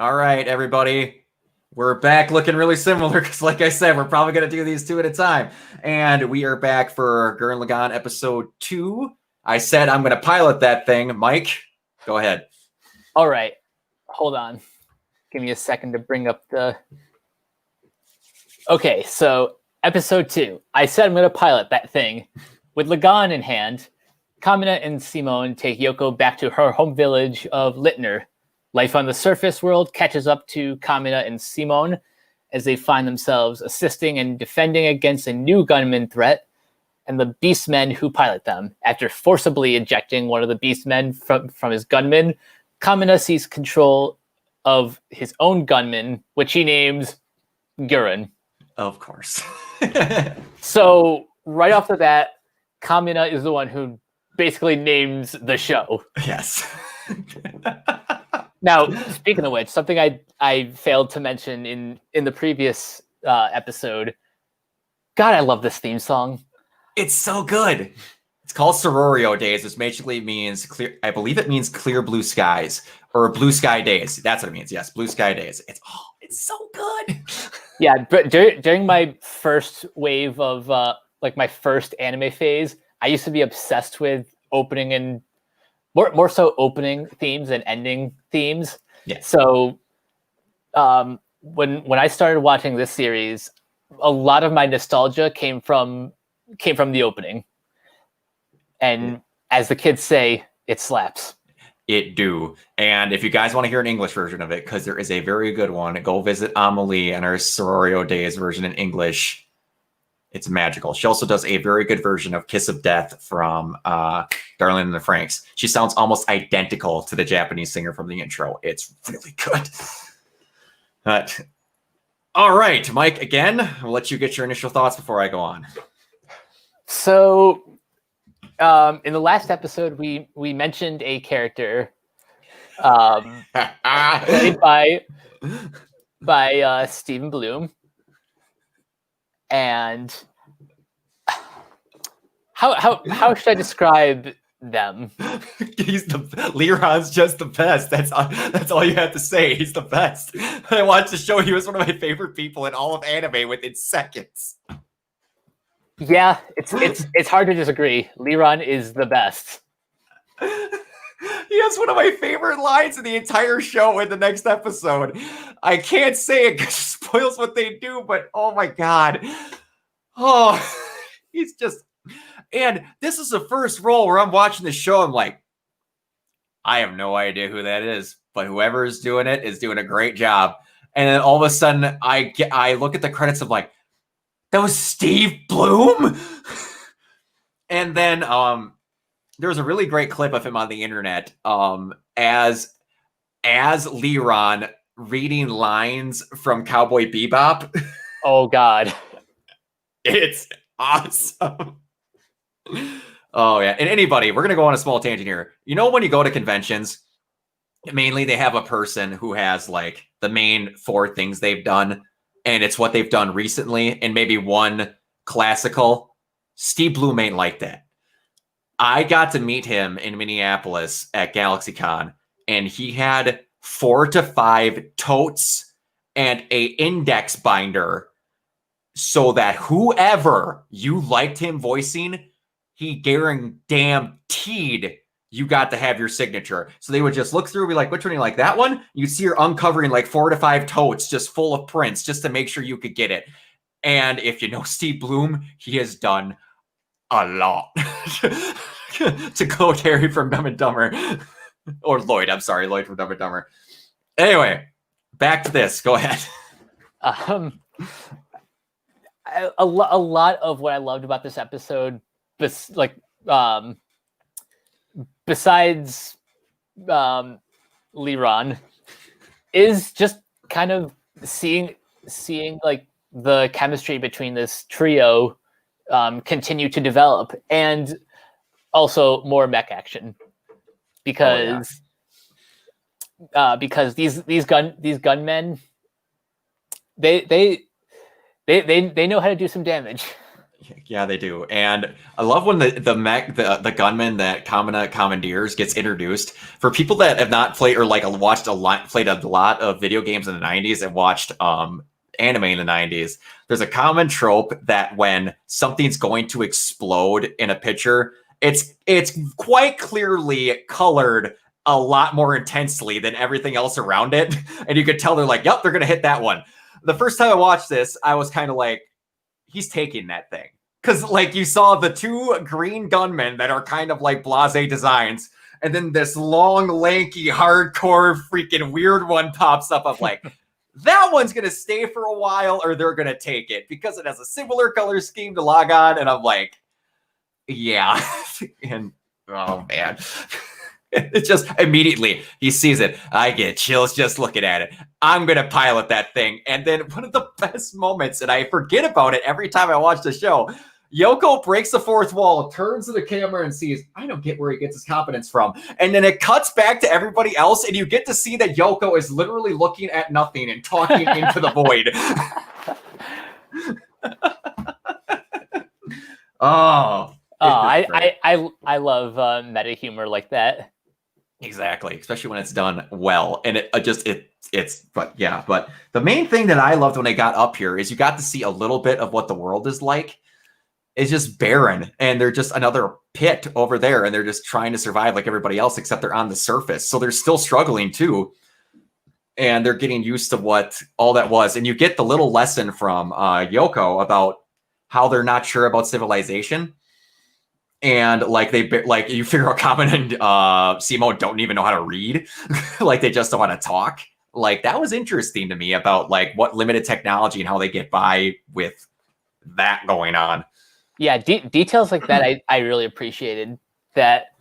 All right, everybody. We're back looking really similar because, like I said, we're probably going to do these two at a time. And we are back for Gurren Lagann episode 2. I said I'm going to pilot that thing. Mike, go ahead. All right. Hold on. Give me a second to bring up the... Okay, so episode 2. I said I'm going to pilot that thing. With Lagann in hand, Kamina and Simone take Yoko back to her home village of Littner. Life on the surface world catches up to Kamina and Simone as they find themselves assisting and defending against a new gunman threat and the beastmen who pilot them. After forcibly ejecting one of the beastmen from his gunman, Kamina sees control of his own gunman, which he names Gurren. Of course. So right off the bat, Kamina is the one who basically names the show. Yes. Now, speaking of which, something I failed to mention in the previous episode. God, I love this theme song. It's so good. It's called Sororio Days, which basically means clear. I believe it means clear blue skies or blue sky days. That's what it means. Yes, blue sky days. It's so good. Yeah, but during my first wave of my first anime phase, I used to be obsessed with opening and more so opening themes and ending themes. Yeah. So when I started watching this series, a lot of my nostalgia came from the opening. And as the kids say, it slaps. It do. And if you guys want to hear an English version of it, because there is a very good one, go visit Amelie and her Sororio Days version in English. It's magical. She also does a very good version of Kiss of Death from Darling in the Franxx. She sounds almost identical to the Japanese singer from the intro. It's really good. But, all right, Mike, again, I'll let you get your initial thoughts before I go on. So, in the last episode, we mentioned a character played by Stephen Bloom. And how should I describe them? Leron's just the best. That's all you have to say. He's the best. I wanted to show he was one of my favorite people in all of anime within seconds. Yeah, it's hard to disagree. Leron is the best. He has one of my favorite lines in the entire show in the next episode. I can't say it because it spoils what they do, but oh my god. Oh, he's just... And this is the first role where I'm watching the show, I'm like, I have no idea who that is, but whoever is doing it is doing a great job. And then all of a sudden, I look at the credits, I'm like, that was Steve Bloom? And then there's a really great clip of him on the internet as Leron reading lines from Cowboy Bebop. Oh god. It's awesome. Oh yeah. And anybody, we're gonna go on a small tangent here. You know, when you go to conventions, mainly they have a person who has like the main 4 things they've done, and it's what they've done recently, and maybe one classical. Steve Bloom ain't like that. I got to meet him in Minneapolis at GalaxyCon, and he had 4 to 5 totes and a index binder so that whoever you liked him voicing, he guaranteed you got to have your signature. So they would just look through and be like, which one do you like? That one? You'd see her uncovering like 4 to 5 totes just full of prints just to make sure you could get it. And if you know Steve Bloom, he has done a lot. To quote Harry from Dumb and Dumber. Or Lloyd, I'm sorry, Lloyd from Dumb and Dumber. Anyway, back to this. Go ahead. A lot of what I loved about this episode, besides Leron, is just kind of seeing like the chemistry between this trio continue to develop, and also more mech action because these gunmen they know how to do some damage. Yeah, they do. And I love when the gunman that Kamina commandeers gets introduced. For people that have not played or like played a lot of video games in the 90s and watched anime in the 90s, there's a common trope that when something's going to explode in a picture, it's quite clearly colored a lot more intensely than everything else around it. And you could tell they're like, yep, they're gonna hit that one. The first time I watched this, I was kind of like, he's taking that thing. Because like you saw the two green gunmen that are kind of like blase designs, and then this long, lanky, hardcore, freaking weird one pops up of like, that one's gonna stay for a while, or they're gonna take it because it has a similar color scheme to Lagann, and I'm like, yeah. And oh man. It just immediately he sees it. I get chills just looking at it. I'm gonna pilot that thing. And then one of the best moments, and I forget about it every time I watch the show. Yoko breaks the fourth wall, turns to the camera, and sees, I don't get where he gets his confidence from. And then it cuts back to everybody else, and you get to see that Yoko is literally looking at nothing and talking into the void. Oh. I love meta humor like that. Exactly, especially when it's done well. And but the main thing that I loved when I got up here is you got to see a little bit of what the world is like. It's just barren, and they're just another pit over there, and they're just trying to survive like everybody else, except they're on the surface. So they're still struggling too. And they're getting used to what all that was. And you get the little lesson from Yoko about how they're not sure about civilization. And like you figure out Common and Simo don't even know how to read. Like they just don't want to talk. Like that was interesting to me about like what limited technology and how they get by with that going on. Yeah, details like that I really appreciated. That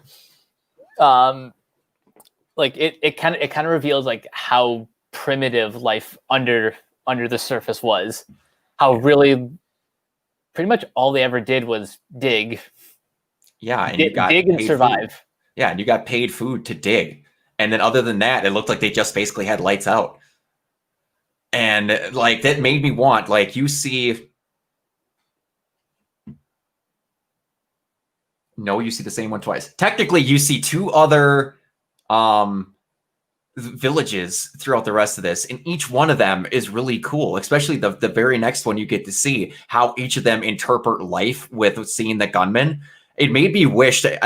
like it kind of reveals like how primitive life under the surface was. How really pretty much all they ever did was dig. Yeah, and you got dig and survive. Food. Yeah, and you got paid food to dig. And then other than that, it looked like they just basically had lights out. And like that made me want, like you see. No, you see the same one twice. Technically, you see two other villages throughout the rest of this, and each one of them is really cool, especially the very next one. You get to see how each of them interpret life with seeing the gunman. It made me wish that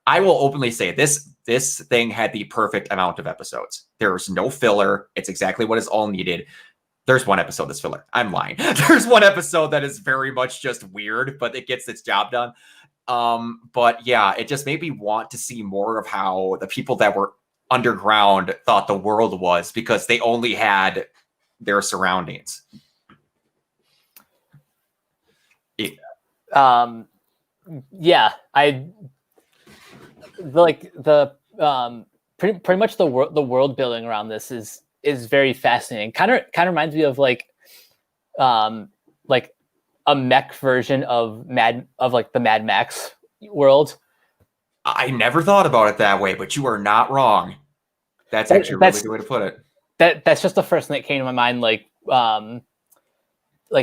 I will openly say this thing had the perfect amount of episodes. There's no filler. It's exactly what is all needed. There's one episode that's filler. I'm lying. There's one episode that is very much just weird, but it gets its job done. But yeah, it just made me want to see more of how the people that were underground thought the world was, because they only had their surroundings. Yeah, I like the pretty much the world building around this is very fascinating. Kind of reminds me of like a mech version of the Mad Max world. I never thought about it that way, but you are not wrong. That's actually a really good way to put it. That's just the first thing that came to my mind. Like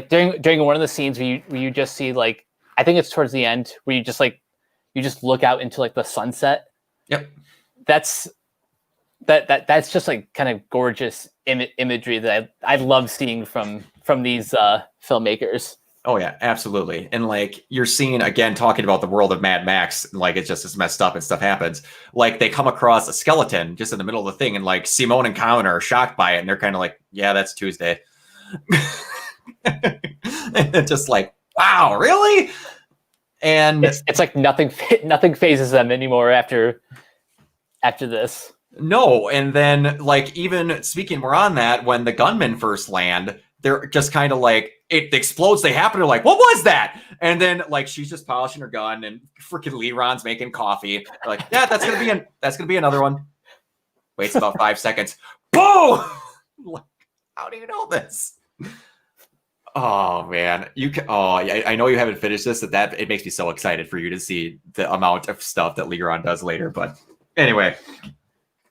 during one of the scenes where you just see, like, I think it's towards the end, where you just look out into like the sunset. Yep. That's just like kind of gorgeous imagery that I love seeing from these filmmakers. Oh yeah, absolutely. And like you're seeing, again, talking about the world of Mad Max, like it's just as messed up and stuff happens. Like they come across a skeleton just in the middle of the thing, and like Simone and Colin are shocked by it, and they're kind of like, yeah, that's Tuesday. And just like, wow, really? And it's like nothing phases them anymore after this. No, and then like even speaking more on that, when the gunmen first land, they're just kind of like, it explodes, they happen, they're like, what was that? And then like she's just polishing her gun, and freaking Leron's making coffee. They're like, yeah, that's gonna be another one. Waits about 5 seconds. Boom! Like, how do you know this? Oh man, I know you haven't finished this. That it makes me so excited for you to see the amount of stuff that Leron does later. But anyway,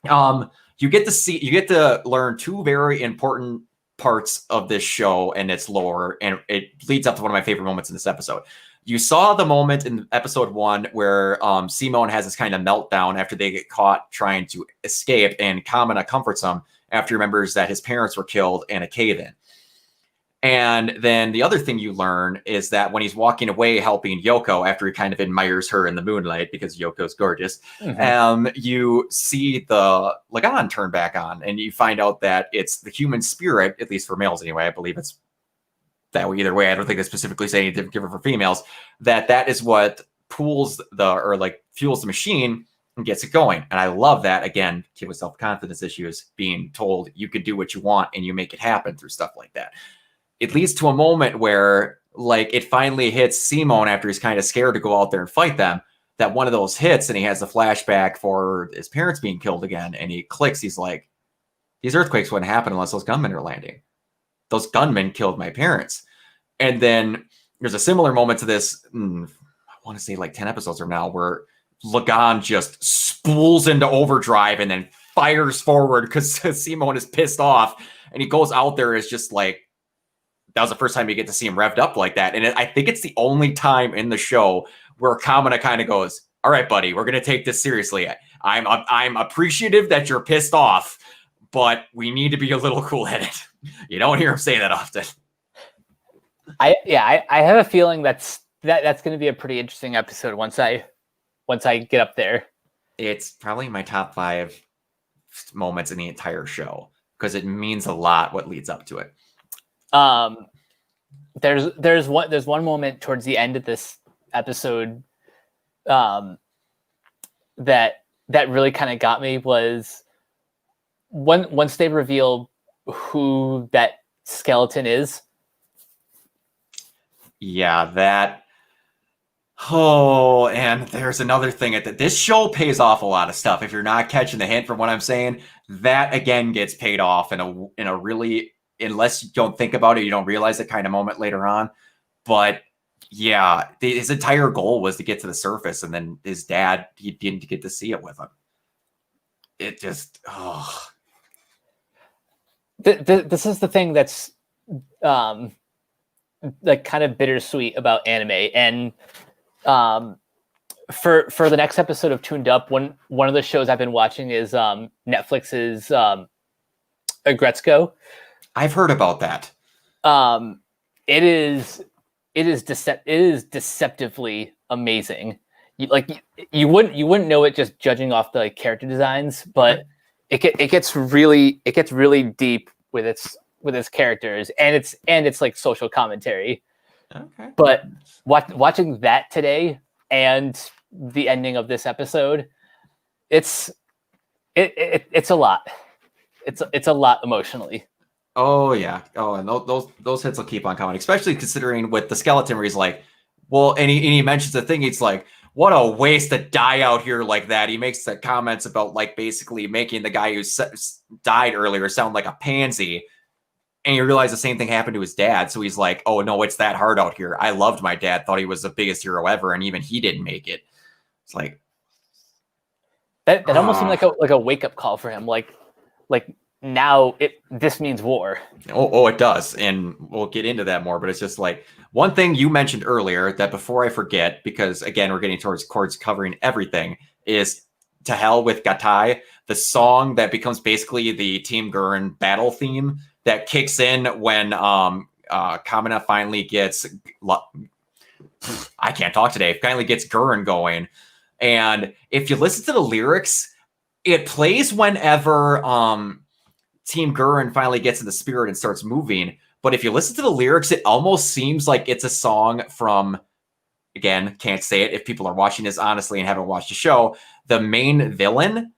you get to learn two very important parts of this show and its lore, and it leads up to one of my favorite moments in this episode. You saw the moment in episode 1 where Simone has this kind of meltdown after they get caught trying to escape, and Kamina comforts him after he remembers that his parents were killed in a cave-in. And then the other thing you learn is that when he's walking away helping Yoko after he kind of admires her in the moonlight because Yoko's gorgeous, you see the Lagann turn back on, and you find out that it's the human spirit, at least for males anyway. I believe it's that way either way. I don't think they specifically say anything different for females. That is what fuels the machine and gets it going. And I love that. Again, kid with self-confidence issues being told you can do what you want and you make it happen through stuff like that. It leads to a moment where like it finally hits Simone after he's kind of scared to go out there and fight them, that one of those hits and he has the flashback for his parents being killed again. And he clicks. He's like, these earthquakes wouldn't happen unless those gunmen are landing. Those gunmen killed my parents. And then there's a similar moment to this, I want to say like 10 episodes from now, where Lagann just spools into overdrive and then fires forward because Simone is pissed off. And he goes out there as just like, that was the first time you get to see him revved up like that. And I think it's the only time in the show where Kamina kind of goes, all right, buddy, we're going to take this seriously. I'm appreciative that you're pissed off, but we need to be a little cool-headed. You don't hear him say that often. I have a feeling that's going to be a pretty interesting episode once I get up there. It's probably my top 5 moments in the entire show because it means a lot what leads up to it. There's one moment towards the end of this episode that really kind of got me, was once they reveal who that skeleton is. Yeah, that. Oh, and there's another thing at this show pays off a lot of stuff. If you're not catching the hint from what I'm saying, that again gets paid off in a really, unless you don't think about it, you don't realize it kind of moment later on. But yeah, his entire goal was to get to the surface, and then his dad, he didn't get to see it with him. It just, This is the thing that's like kind of bittersweet about anime. And for the next episode of Tuned Up, one of the shows I've been watching is Netflix's Agretzko. I've heard about that. It is deceptively amazing. You wouldn't know it just judging off the character designs, but it gets really deep with its characters, and it's like social commentary. Okay. But watching that today and the ending of this episode, it's a lot. It's a lot emotionally. Oh yeah. Oh, and those hits will keep on coming, especially considering with the skeleton where he's like, well, and he mentions the thing. He's like, what a waste to die out here like that. He makes the comments about like basically making the guy who died earlier sound like a pansy. And you realize the same thing happened to his dad. So he's like, oh no, it's that hard out here. I loved my dad, thought he was the biggest hero ever, and even he didn't make it. It's like that almost seemed like a wake-up call for him. Like now this means war. Oh, it does. And we'll get into that more, but it's just like one thing you mentioned earlier that before I forget, because again, we're getting towards covering everything, is To Hell with Gatai, the song that becomes basically the Team Gurren battle theme that kicks in when Kamina finally gets, I can't talk today, finally gets Gurren going. And if you listen to the lyrics, it plays whenever Team Gurren finally gets in the spirit and starts moving. But if you listen to the lyrics, it almost seems like it's a song from, again, can't say it if people are watching this honestly and haven't watched the show, the main villain,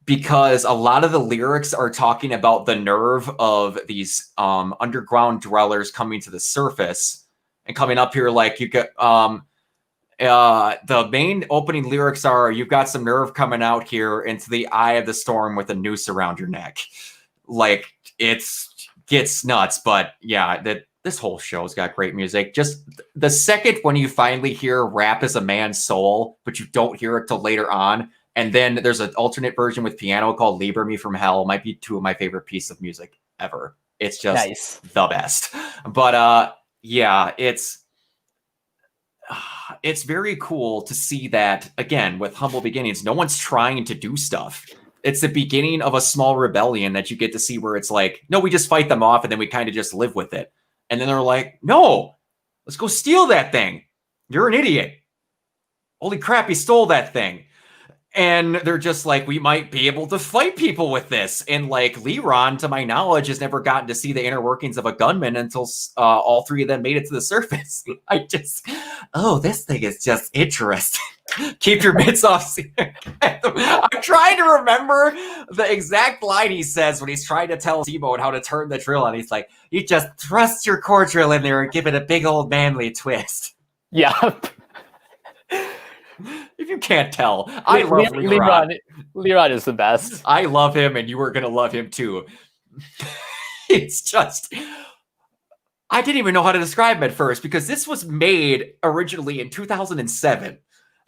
because a lot of the lyrics are talking about the nerve of these underground dwellers coming to the surface and coming up here. Like you got the main opening lyrics are, you've got some nerve coming out here into the eye of the storm with a noose around your neck. Like gets nuts. But yeah, this whole show's got great music. Just the second when you finally hear Rap is a Man's Soul, but you don't hear it till later on. And then there's an alternate version with piano called Lieber Me From Hell. Might be 2 of my favorite pieces of music ever. It's just nice. The best. But yeah, it's it's very cool to see that, again, with humble beginnings, no one's trying to do stuff. It's the beginning of a small rebellion that you get to see where it's like, no, we just fight them off and then we kind of just live with it. And then they're like, no, let's go steal that thing. You're an idiot. Holy crap, he stole that thing. And they're just like, we might be able to fight people with this. And like Leron, to my knowledge, has never gotten to see the inner workings of a gunman until all three of them made it to the surface. This thing is just interesting. Keep your mitts off. I'm trying to remember the exact line he says when he's trying to tell T-Bone how to turn the drill on. He's like, you just thrust your core drill in there and give it a big old manly twist. Yeah. If you can't tell, I love Leron. Leron is the best. I love him, and you are going to love him too. It's just... I didn't even know how to describe him at first, because this was made originally in 2007.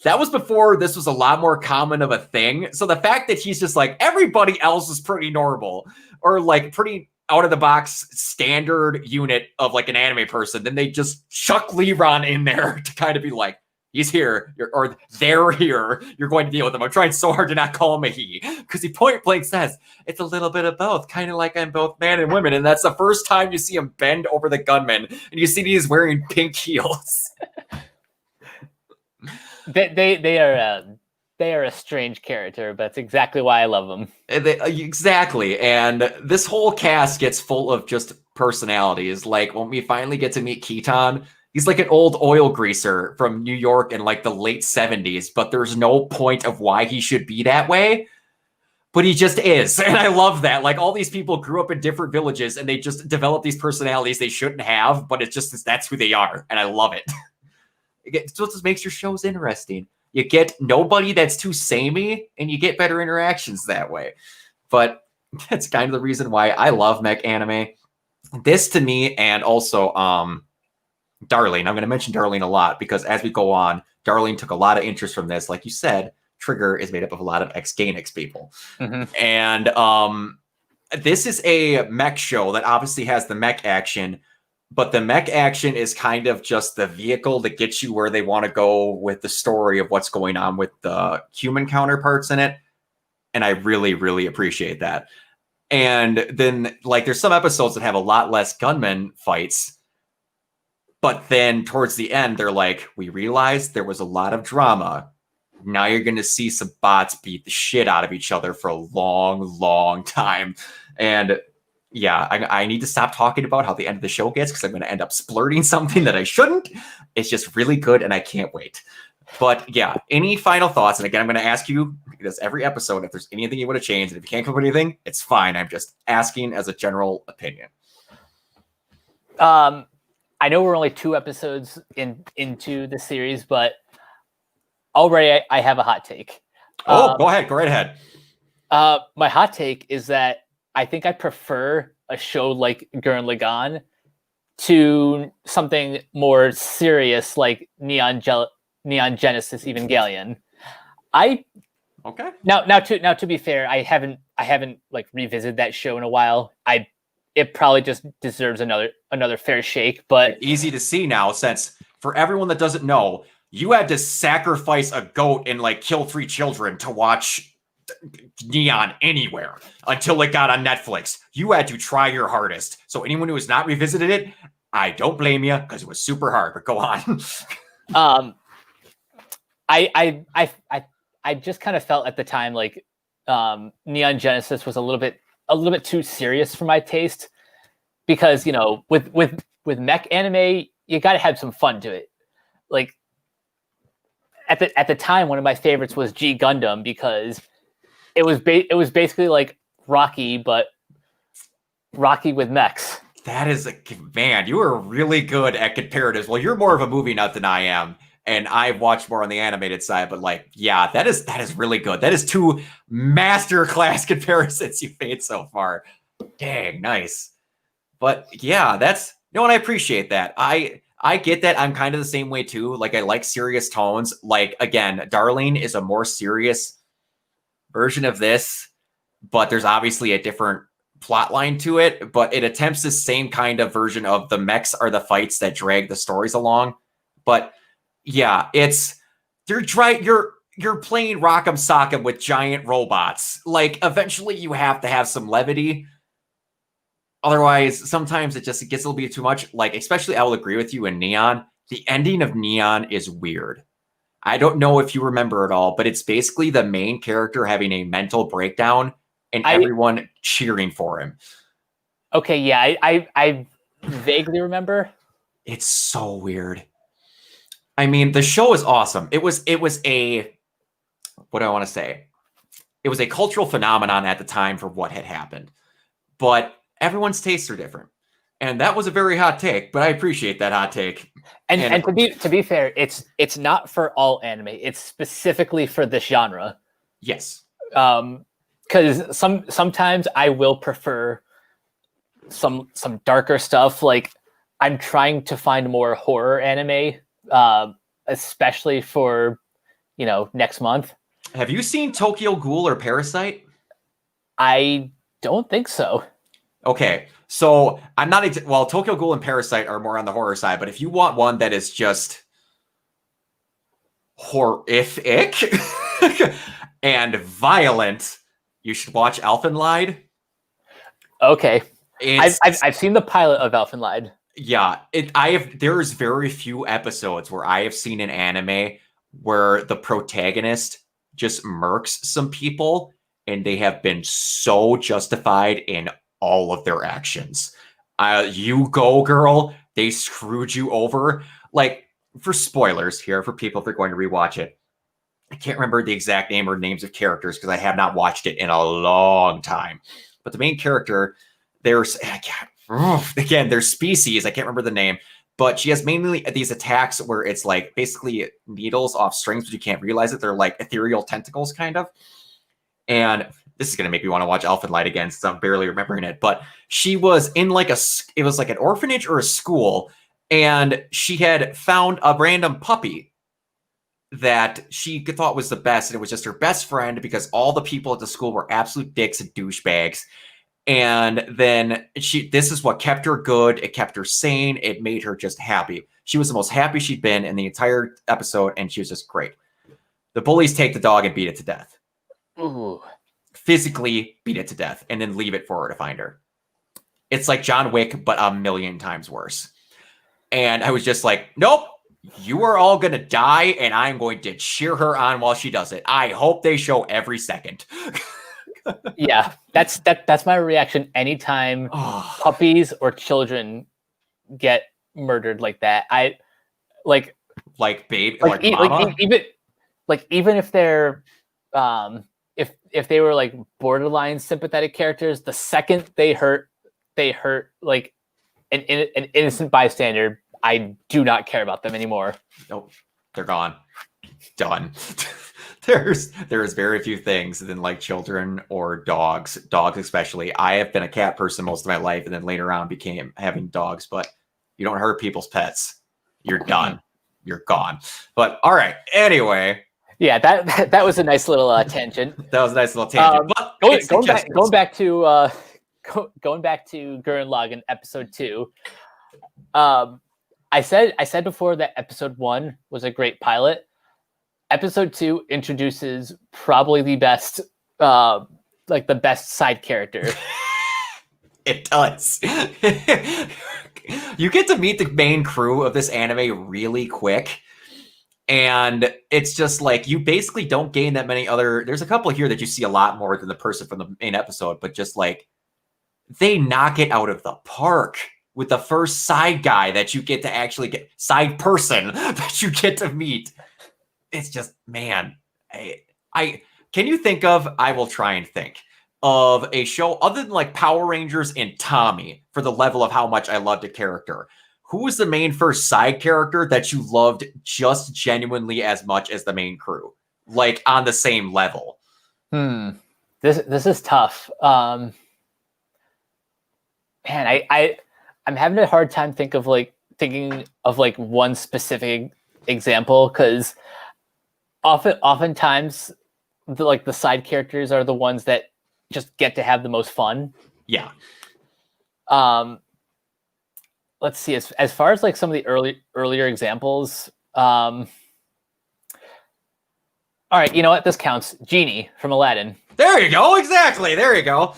That was before this was a lot more common of a thing. So the fact that he's just like, everybody else is pretty normal, or like pretty out-of-the-box standard unit of like an anime person, then they just chuck Leron in there to kind of be like, he's here, or they're here. You're going to deal with them. I'm trying so hard to not call him a he, because he point blank says it's a little bit of both, kind of like I'm both man and woman. And that's the first time you see him bend over the gunman, and you see he's wearing pink heels. They are a strange character, but that's exactly why I love them. Exactly, and this whole cast gets full of just personalities. Like when we finally get to meet Keaton. He's like an old oil greaser from New York in like the late 70s, but there's no point of why he should be that way. But he just is. And I love that. Like all these people grew up in different villages and they just develop these personalities they shouldn't have, but it's just that's who they are. And I love it. It's what just makes your shows interesting. You get nobody that's too samey and you get better interactions that way. But that's kind of the reason why I love mech anime. This to me, and also Darling. I'm going to mention Darling a lot because as we go on, Darling took a lot of interest from this. Like you said, Trigger is made up of a lot of ex-Gainax people. Mm-hmm. And this is a mech show that obviously has the mech action, but the mech action is kind of just the vehicle that gets you where they want to go with the story of what's going on with the human counterparts in it. And I really, really appreciate that. And then like there's some episodes that have a lot less gunman fights. But then towards the end, they're like, we realized there was a lot of drama. Now you're going to see some bots beat the shit out of each other for a long, long time. And yeah, I need to stop talking about how the end of the show gets because I'm going to end up splurting something that I shouldn't. It's just really good and I can't wait. But yeah, any final thoughts? And again, I'm going to ask you this every episode if there's anything you want to change. And if you can't come up with anything, it's fine. I'm just asking as a general opinion. I know we're only 2 episodes into the series, but already I have a hot take. Go ahead. Go right ahead. My hot take is that I think I prefer a show like Gurren Lagann to something more serious like Neon Genesis Evangelion. Okay. Now to be fair, I haven't like revisited that show in a while. It probably just deserves another fair shake, but easy to see now since for everyone that doesn't know, you had to sacrifice a goat and like kill 3 children to watch Neon anywhere until it got on Netflix. You had to try your hardest. So anyone who has not revisited it, I don't blame you because it was super hard, but go on. I just kind of felt at the time like Neon Genesis was a little bit too serious for my taste because, you know, with mech anime, you got to have some fun to it. Like at the time, one of my favorites was G Gundam because it was basically like Rocky, but Rocky with mechs. That is man, you are really good at comparatives. Well, you're more of a movie nut than I am. And I've watched more on the animated side, but like, yeah, that is really good. That is 2 masterclass comparisons you've made so far. Dang, nice. But yeah, that's and I appreciate that. I get that. I'm kind of the same way too. Like I like serious tones. Like again, Darling is a more serious version of this, but there's obviously a different plot line to it. But it attempts the same kind of version of the mechs are the fights that drag the stories along. But Yeah, it's you're playing Rock'em Sock'em with giant robots. Like eventually you have to have some levity. Otherwise, sometimes it gets a little bit too much. Like, especially I will agree with you in Neon. The ending of Neon is weird. I don't know if you remember it all, but it's basically the main character having a mental breakdown and everyone cheering for him. Okay, yeah, I vaguely remember. It's so weird. I mean, the show is awesome. It was a what do I want to say? It was a cultural phenomenon at the time for what had happened. But everyone's tastes are different. And that was a very hot take, but I appreciate that hot take. And to be fair, it's not for all anime. It's specifically for this genre. Yes. Because sometimes I will prefer some darker stuff. Like I'm trying to find more horror anime, especially for next month. Have you seen Tokyo Ghoul or Parasite? I don't think so. Okay, so I'm not well. Tokyo Ghoul and Parasite are more on the horror side, but if you want one that is just horrific and violent, you should watch Elfenlied. Okay, I've seen the pilot of Elfenlied. Yeah, there's very few episodes where I have seen an anime where the protagonist just murks some people and they have been so justified in all of their actions. You go, girl. They screwed you over. Like, for spoilers here, for people if they're going to rewatch it, I can't remember the exact name or names of characters because I have not watched it in a long time. But the main character, again, their species, I can't remember the name, but she has mainly these attacks where it's like basically needles off strings, but you can't realize it. They're like ethereal tentacles, kind of. And this is going to make me want to watch Elfenlight again since I'm barely remembering it. But she was in it was like an orphanage or a school, and she had found a random puppy that she thought was the best, and it was just her best friend because all the people at the school were absolute dicks and douchebags. And then this is what kept her good. It kept her sane. It made her just happy. She was the most happy she'd been in the entire episode, and she was just great. The bullies take the dog and beat it to death. Ooh. Physically beat it to death and then leave it for her to find her. It's like John Wick, but a million times worse. And I was just like, nope, you are all going to die, and I'm going to cheer her on while she does it. I hope they show every second. Yeah, that's my reaction anytime puppies or children get murdered like that. I like babe, even if they're if they were like borderline sympathetic characters, the second they hurt like an innocent bystander, I do not care about them anymore. Nope, they're gone. Done. There's very few things than like children or dogs especially. I have been a cat person most of my life, and then later on became having dogs. But you don't hurt people's pets, you're done. You're gone. But all right. Anyway, yeah, that was a nice little tangent. That was a nice little tangent. But going back to Gurren Lagann episode 2. I said before that episode 1 was a great pilot. Episode 2 introduces probably the best, the best side character. It does. You get to meet the main crew of this anime really quick. And it's just like, you basically don't gain that many other... There's a couple here that you see a lot more than the person from the main episode, but just like, they knock it out of the park with the first side guy that you get to actually get... Side person that you get to meet. It's just, man, I can you think of, I will try and think of a show other than like Power Rangers and Tommy for the level of how much I loved a character. Who was the main first side character that you loved just genuinely as much as the main crew? Like on the same level? This is tough. Man, I'm having a hard time thinking of one specific example, because oftentimes the side characters are the ones that just get to have the most fun. Yeah. Let's see, as far as like some of the earlier examples, All right, you know what? This counts. Genie from Aladdin. There you go. Exactly. There you go.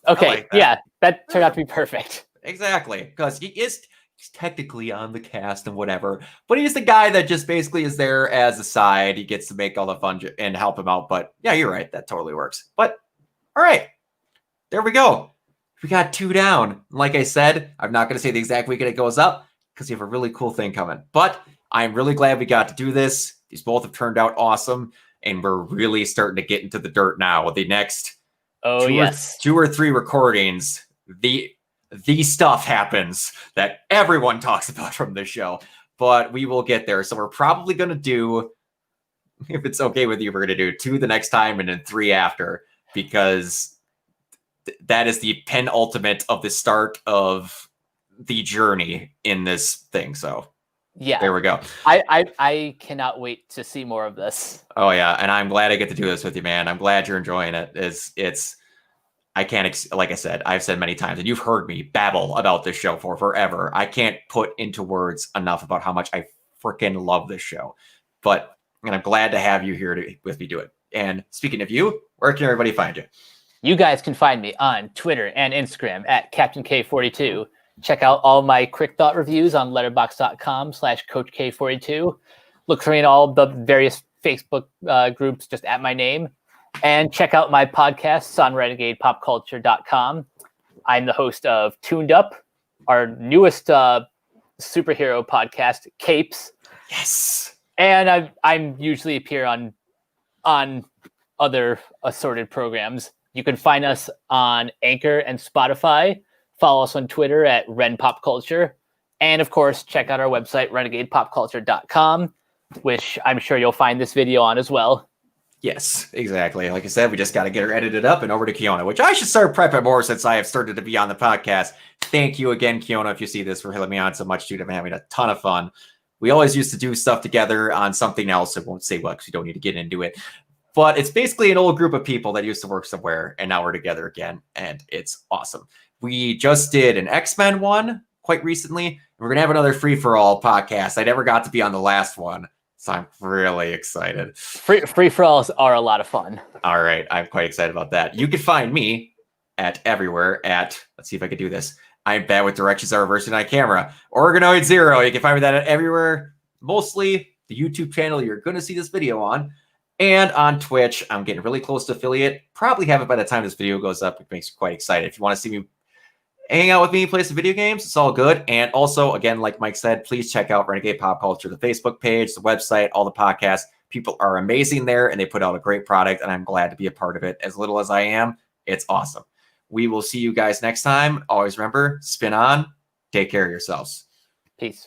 Okay, like that. yeah, that turned out to be perfect. Exactly. Because he's technically on the cast and whatever, but he's the guy that just basically is there as a side. He gets to make all the fun and help him out. But yeah, you're right. That totally works. But all right, there we go. We got 2 down. Like I said, I'm not going to say the exact weekend it goes up because you have a really cool thing coming. But I'm really glad we got to do this. These both have turned out awesome. And we're really starting to get into the dirt now with the next two or three recordings. The stuff happens that everyone talks about from this show, but we will get there. So we're probably going to do, if it's okay with you, we're going to do 2 the next time and then 3 after, because that is the penultimate of the start of the journey in this thing. So yeah, there we go. I cannot wait to see more of this. Oh yeah, and I'm glad I get to do this with you, man. I'm glad you're enjoying it. It's I can't, like I said, I've said many times, and you've heard me babble about this show for forever. I can't put into words enough about how much I freaking love this show. And I'm glad to have you here with me do it. And speaking of you, where can everybody find you? You guys can find me on Twitter and Instagram at Captain K42. Check out all my quick thought reviews on letterboxd.com/CoachK42. Look for me in all the various Facebook groups just at my name. And check out my podcasts on renegadepopculture.com. I'm the host of Tuned Up, our newest superhero podcast, Capes. Yes. And I'm usually appear on other assorted programs. You can find us on Anchor and Spotify. Follow us on Twitter at RenPopCulture. And of course, check out our website, renegadepopculture.com, which I'm sure you'll find this video on as well. Yes, exactly. Like I said, we just got to get her edited up and over to Kiona, which I should start prepping more since I have started to be on the podcast. Thank you again, Kiona, if you see this, for letting me on so much, dude. I'm having a ton of fun. We always used to do stuff together on something else. I won't say what because you don't need to get into it. But it's basically an old group of people that used to work somewhere, and now we're together again, and it's awesome. We just did an X-Men one quite recently, and we're going to have another free-for-all podcast. I never got to be on the last one, so I'm really excited. Free-for-alls are a lot of fun. All right, I'm quite excited about that. You can find me at everywhere at, let's see if I can do this. I'm bad with directions, are reversing on camera. Organoid Zero, you can find me that at everywhere, mostly the YouTube channel you're going to see this video on. And on Twitch, I'm getting really close to affiliate. Probably have it by the time this video goes up. It makes me quite excited. If you want to see me hang out with me, play some video games, it's all good. And also, again, like Mike said, please check out Renegade Pop Culture, the Facebook page, the website, all the podcasts. People are amazing there, and they put out a great product, and I'm glad to be a part of it. As little as I am, it's awesome. We will see you guys next time. Always remember, spin on. Take care of yourselves. Peace.